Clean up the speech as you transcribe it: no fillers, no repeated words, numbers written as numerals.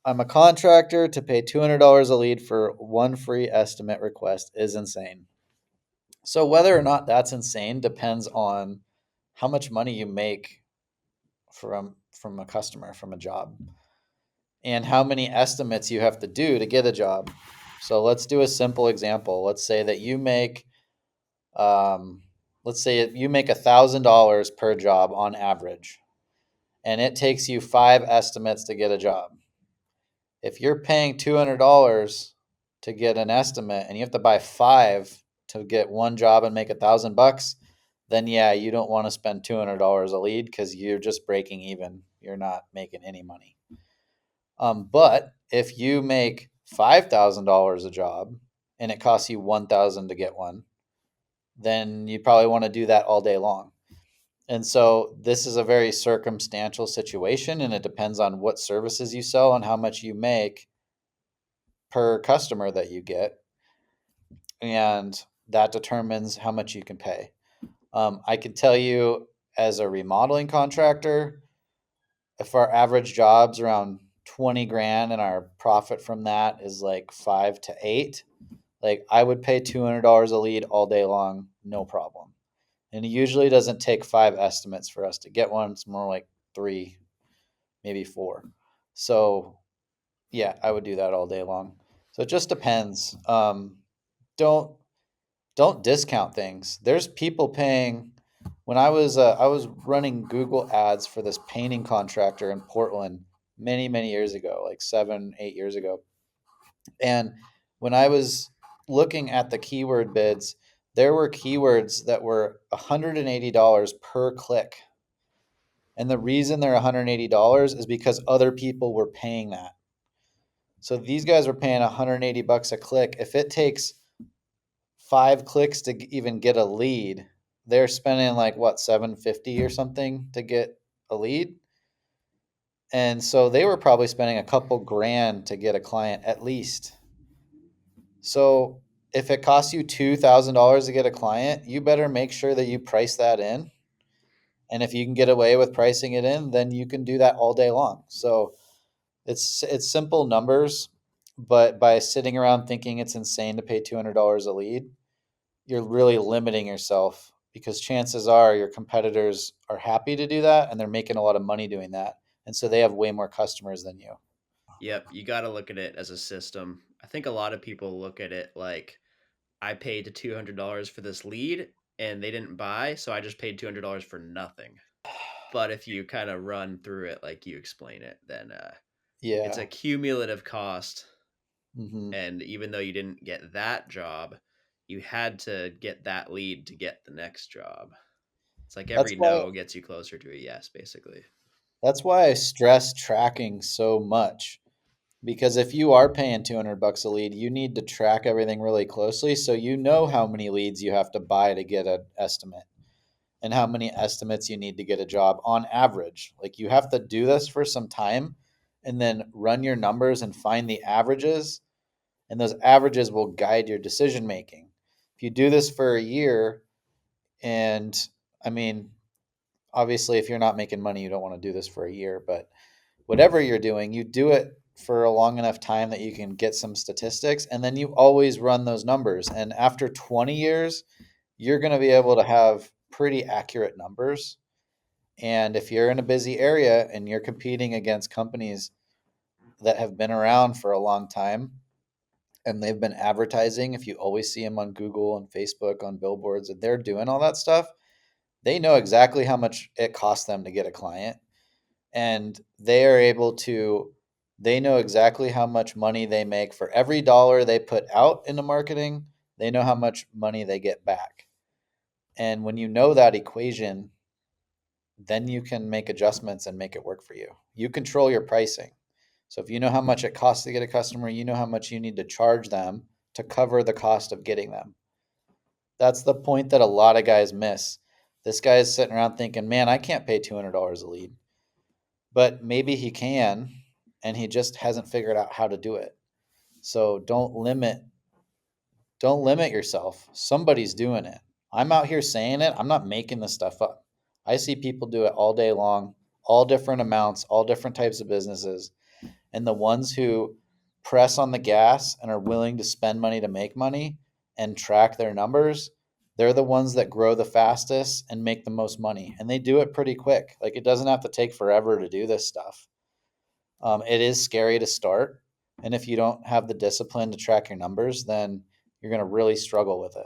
I'm a contractor to pay $200 a lead for one free estimate request is insane. So whether or not that's insane depends on how much money you make from a customer from a job and how many estimates you have to do to get a job. So let's do a simple example. Let's say that you make um, let's say you make $1,000 per job on average, and it takes you 5 estimates to get a job. If you're paying $200 to get an estimate and you have to buy 5 to get one job and make $1,000, then yeah, you don't want to spend $200 a lead because you're just breaking even. You're not making any money. But if you make $5,000 a job and it costs you 1,000 to get one, then you probably want to do that all day long. And so this is a very circumstantial situation, and it depends on what services you sell and how much you make per customer that you get, and that determines how much you can pay. I can tell you, as a remodeling contractor, if our average job's around 20 grand and our profit from that is like 5 to 8, like I would pay $200 a lead all day long, no problem. And it usually doesn't take 5 estimates for us to get one. It's more like 3, maybe 4. So yeah, I would do that all day long. So it just depends. Don't don't discount things. There's people paying. When I was running Google ads for this painting contractor in Portland many years ago, like 7 8 years ago, and when I was looking at the keyword bids, there were keywords that were $180 per click. And the reason they're $180 is because other people were paying that. So these guys were paying $180 a click. If it takes 5 clicks to even get a lead, they're spending like what, 750 or something to get a lead. And so they were probably spending a couple grand to get a client at least. So if it costs you $2,000 to get a client, you better make sure that you price that in. And if you can get away with pricing it in, then you can do that all day long. So it's simple numbers, but by sitting around thinking it's insane to pay $200 a lead, you're really limiting yourself, because chances are your competitors are happy to do that and they're making a lot of money doing that. And so they have way more customers than you. Yep, you got to look at it as a system. I think a lot of people look at it like I paid $200 for this lead and they didn't buy, so I just paid $200 for nothing. But if you kind of run through it like you explain it, then it's Yeah. a cumulative cost. Hmm. And even though you didn't get that job, you had to get that lead to get the next job. It's like That's every why no gets you closer to a yes, basically. that's why I stress tracking so much. Because if you are paying $200 a lead, you need to track everything really closely so you know how many leads you have to buy to get an estimate and how many estimates you need to get a job on average. Like you have to do this for some time and then run your numbers and find the averages, and those averages will guide your decision making. If you do this for a year, and I mean, obviously, if you're not making money, you don't want to do this for a year, but whatever you're doing, you do it for a long enough time that you can get some statistics, and then you always run those numbers. And after 20 years, you're going to be able to have pretty accurate numbers. And if you're in a busy area and you're competing against companies that have been around for a long time and they've been advertising, if you always see them on Google and Facebook on billboards and they're doing all that stuff, they know exactly how much it costs them to get a client, and they are able to they know exactly how much money they make for every dollar they put out into marketing. They know how much money they get back. And when you know that equation, then you can make adjustments and make it work for you. You control your pricing. So if you know how much it costs to get a customer, you know how much you need to charge them to cover the cost of getting them. That's the point that a lot of guys miss. This guy is sitting around thinking, man, I can't pay $200 a lead. But maybe he can, and he just hasn't figured out how to do it. So don't limit yourself. Somebody's doing it. I'm out here saying it. I'm not making this stuff up. I see people do it all day long, all different amounts, all different types of businesses. And the ones who press on the gas and are willing to spend money to make money and track their numbers, they're the ones that grow the fastest and make the most money. And they do it pretty quick. Like, it doesn't have to take forever to do this stuff. It is scary to start. And if you don't have the discipline to track your numbers, then you're going to really struggle with it.